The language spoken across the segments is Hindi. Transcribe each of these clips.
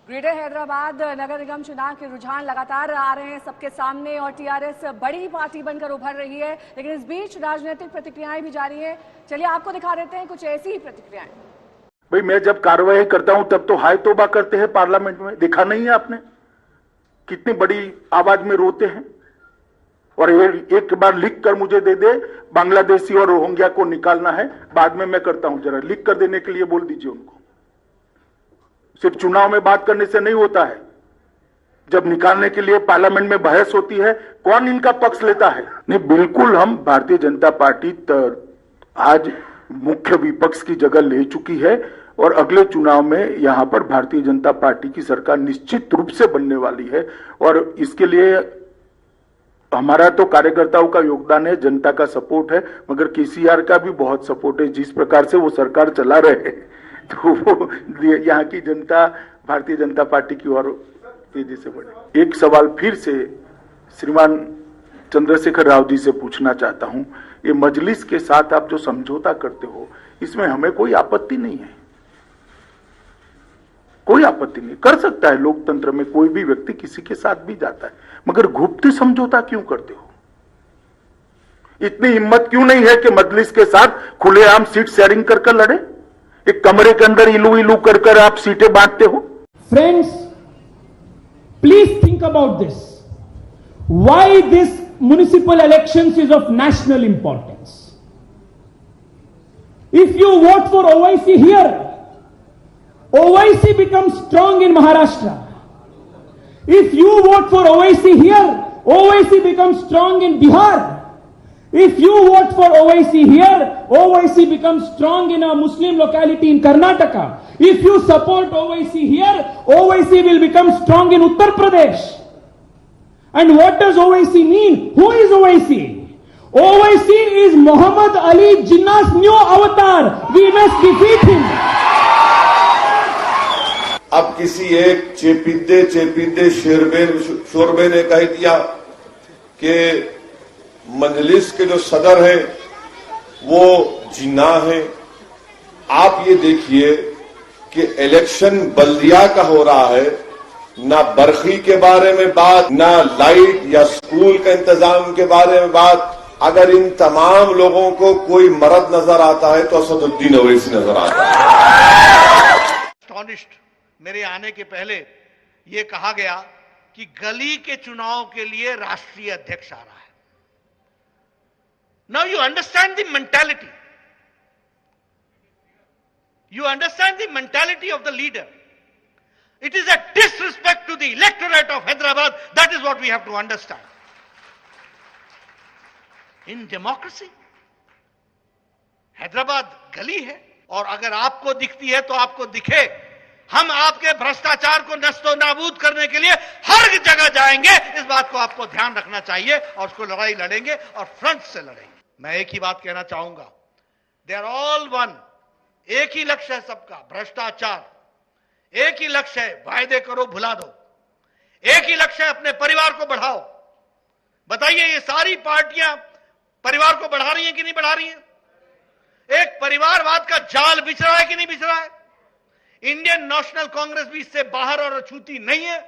ग्रेटर हैदराबाद नगर निगम चुनाव के रुझान लगातार आ रहे हैं सबके सामने और टीआरएस बड़ी पार्टी बनकर उभर रही है, लेकिन इस बीच राजनीतिक प्रतिक्रियाएं भी जारी हैं। चलिए आपको दिखा देते हैं कुछ ऐसी ही प्रतिक्रियाएं। भाई मैं जब कार्रवाई करता हूं तब तो हाय तौबा करते हैं पार्लियामेंट में, देखा नहीं है आपने कितनी बड़ी आवाज में रोते हैं। और एक बार लिख कर मुझे दे दे, बांग्लादेशी और रोहिंग्या को निकालना है, बाद में मैं करता हूं, जरा लिख कर देने के लिए बोल दीजिए उनको। सिर्फ चुनाव में बात करने से नहीं होता है, जब निकालने के लिए पार्लियामेंट में बहस होती है कौन इनका पक्ष लेता है। नहीं, बिल्कुल हम भारतीय जनता पार्टी आज मुख्य विपक्ष की जगह ले चुकी है और अगले चुनाव में यहां पर भारतीय जनता पार्टी की सरकार निश्चित रूप से बनने वाली है। और इसके लिए हमारा तो कार्यकर्ताओं का योगदान है, जनता का सपोर्ट है, मगर केसीआर का भी बहुत सपोर्ट है। जिस प्रकार से वो सरकार चला रहे हैं तो वो यहाँ की जनता भारतीय जनता पार्टी की ओर तेजी से बढ़े। एक सवाल फिर से श्रीमान चंद्रशेखर राव जी से पूछना चाहता हूं, ये मजलिस के साथ आप जो समझौता करते हो इसमें हमें कोई आपत्ति नहीं है, कोई आपत्ति नहीं, कर सकता है लोकतंत्र में कोई भी व्यक्ति किसी के साथ भी जाता है, मगर गुप्त समझौता क्यों करते हो? इतनी हिम्मत क्यों नहीं है कि मजलिस के साथ खुलेआम सीट शेयरिंग कर लड़े? एक कमरे के अंदर इलू इलू कर आप सीटें बांटते हो। Friends, please think about this. Why this municipal elections is of national importance. If you vote for OIC here, OIC becomes strong in Maharashtra. If you vote for OIC here, OIC becomes strong in Bihar. If you vote for OIC here, OIC becomes strong in a Muslim locality in Karnataka. If you support OIC here, OIC will become strong in Uttar Pradesh. And what does OIC mean? Who is OIC? OIC is Muhammad Ali Jinnah's new avatar. We must defeat him. अब किसी एक चेपीदे शोरबे ने कह दिया कि मजलिस के जो सदर है वो जिन्ना है। आप ये देखिए कि इलेक्शन बल्दिया का हो रहा है, ना बरखी के बारे में बात, ना लाइट या स्कूल का इंतजाम के बारे में बात। अगर इन तमाम लोगों को कोई मर्द नजर आता है तो असदुद्दीन ओवैसी नजर आता है। एस्टॉनिश्ड मेरे आने के पहले ये कहा गया कि गली के चुनाव के लिए राष्ट्रीय अध्यक्ष आ रहा है। Now you understand the mentality, you understand the mentality of the leader. It is a disrespect to the electorate of Hyderabad. That is what we have to understand. In democracy, Hyderabad गली है और अगर आपको दिखती है तो आपको दिखे। हम आपके भ्रष्टाचार को नस्तो नाबूद करने के लिए हर जगह जाएंगे, इस बात को आपको ध्यान रखना चाहिए और उसको लड़ाई लड़ेंगे और फ्रंट से लड़ेंगे। मैं एक ही बात कहना चाहूंगा, दे आर ऑल वन। एक ही लक्ष्य है सबका, भ्रष्टाचार। एक ही लक्ष्य है, वायदे करो भुला दो। एक ही लक्ष्य है, अपने परिवार को बढ़ाओ। बताइए ये सारी पार्टियां परिवार को बढ़ा रही हैं कि नहीं बढ़ा रही हैं? एक परिवारवाद का जाल बिछ रहा है कि नहीं बिछ रहा है? इंडियन नेशनल कांग्रेस भी इससे बाहर और अछूती नहीं है।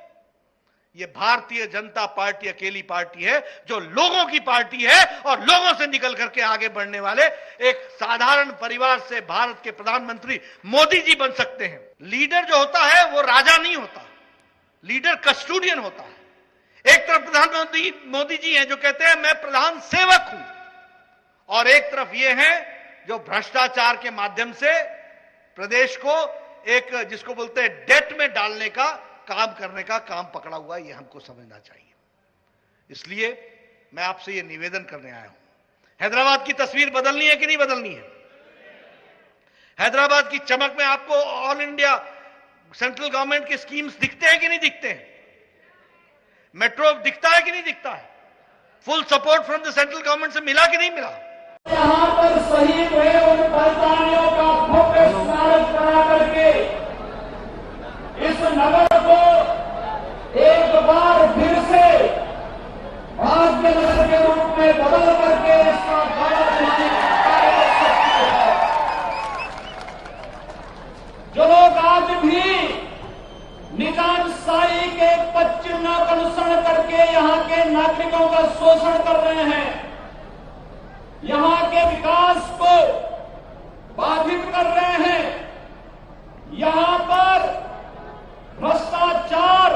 ये भारतीय जनता पार्टी अकेली पार्टी है जो लोगों की पार्टी है और लोगों से निकल करके आगे बढ़ने वाले एक साधारण परिवार से भारत के प्रधानमंत्री मोदी जी बन सकते हैं। लीडर जो होता है वो राजा नहीं होता, लीडर कस्टोडियन होता है। एक तरफ प्रधानमंत्री मोदी जी हैं जो कहते हैं मैं प्रधान सेवक हूं, और एक तरफ ये हैं जो भ्रष्टाचार के माध्यम से प्रदेश को एक जिसको बोलते हैं डेट में डालने का काम करने का काम पकड़ा हुआ है। ये हमको समझना चाहिए। इसलिए मैं आपसे ये निवेदन करने आया हूं, हैदराबाद की तस्वीर बदलनी है कि नहीं बदलनी है? हैदराबाद की चमक में आपको ऑल इंडिया सेंट्रल गवर्नमेंट के स्कीम्स दिखते हैं कि नहीं दिखते हैं? मेट्रो दिखता है कि नहीं दिखता है? Full support from the central government से मिला कि नहीं मिला? यहां पर शहीद हुए उन बलिदानियों का भव्य स्मारक बना करके इस नगर को एक बार फिर से भाग्य नगर के रूप में बदल करके इसका गौरव बढ़ाने का कार्य कर सकती है। जो लोग आज भी निकाय साई के पद चिन्ह का अनुसरण करके यहाँ के नागरिकों का शोषण कर रहे हैं, यहाँ के विकास को बाधित कर रहे हैं, यहाँ पर भ्रष्टाचार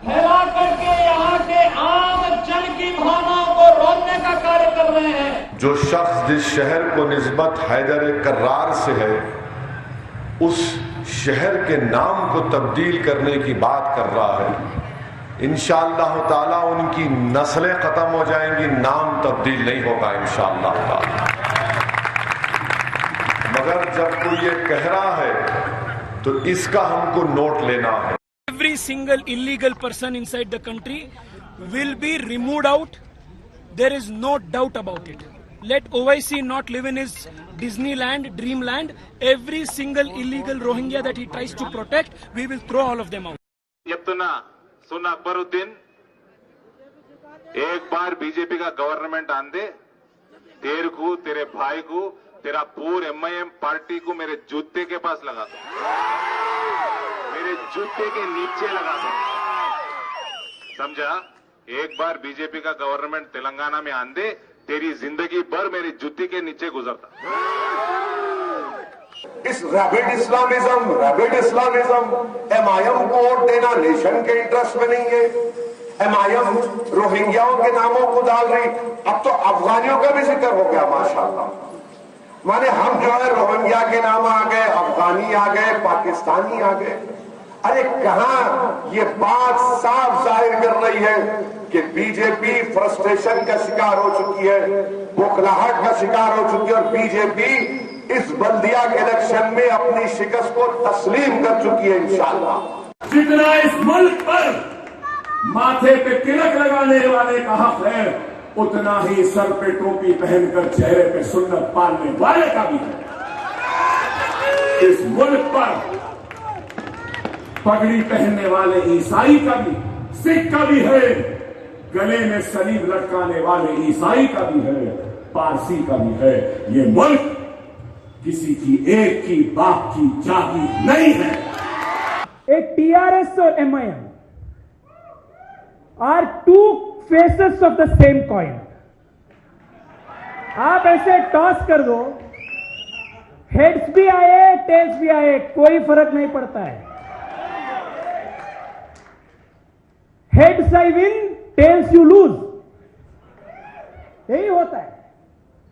फैला करके यहाँ के आम जन की भावनाओं को रोकने का कार्य कर रहे हैं। जो शख्स जिस शहर को निस्बत हैदर कर्रार से है, उस शहर के नाम को तब्दील करने की बात कर रहा है, इंशाअल्लाह ताला उनकी नस्लें खत्म हो जाएंगी, नाम तब्दील नहीं होगा इंशाअल्लाह ताला। मगर जब कोई ये कह रहा है तो इसका हमको नोट लेना है। Every single illegal person inside the country will be removed out. There is no doubt about it. Let OIC not live in his Disneyland, dreamland. Every single illegal Rohingya that he tries to protect, we will throw all of them out. చెప్తున్నా సున్నా అక్బరుద్దీన్, एक बार बीजेपी का गवर्नमेंट आंदे, तेरे को, तेरे भाई को, तेरा पूरे MIM पार्टी को मेरे जूते के पास लगा दो, मेरे जूते के नीचे लगा दो, समझा? एक बार बीजेपी का गवर्नमेंट तेलंगाना में आंदे, तेरी जिंदगी भर मेरी जूती के नीचे गुजरता। इस रैबिड इस्लामिज्म MIM को वोट देना नेशन के इंटरेस्ट में नहीं है। MIM रोहिंग्याओं के नामों को डाल रही, अब तो अफगानियों का भी जिक्र हो गया माशाल्लाह। माने हम जो है रोहिंग्या के नाम आ गए, अफगानी आ गए, पाकिस्तानी आ गए। अरे कहां ये बात साफ जाहिर कर रही है कि बीजेपी फ्रस्ट्रेशन का शिकार हो चुकी है, बुखलाहट का शिकार हो चुकी है, और बीजेपी इस बल्दिया के इलेक्शन में अपनी शिकस्त को तस्लीम कर चुकी है इंशाअल्लाह। जितना इस मुल्क पर माथे पे तिलक लगाने वाले का हक है, उतना ही सर पे टोपी पहनकर चेहरे पे सुन्नत पालने वाले का भी है। इस मुल्क पर पगड़ी पहनने वाले ईसाई का भी, सिख का भी है, गले में सलीब लटकाने वाले ईसाई का भी है, पारसी का भी है। ये मुल्क किसी की एक की बाप की जागीर नहीं है। एक TRS और MIM are two faces of the same coin. आप ऐसे टॉस कर दो, हेड्स भी आए टेल्स भी आए, कोई फर्क नहीं पड़ता है। Heads I win, tells you lose, यही होता है।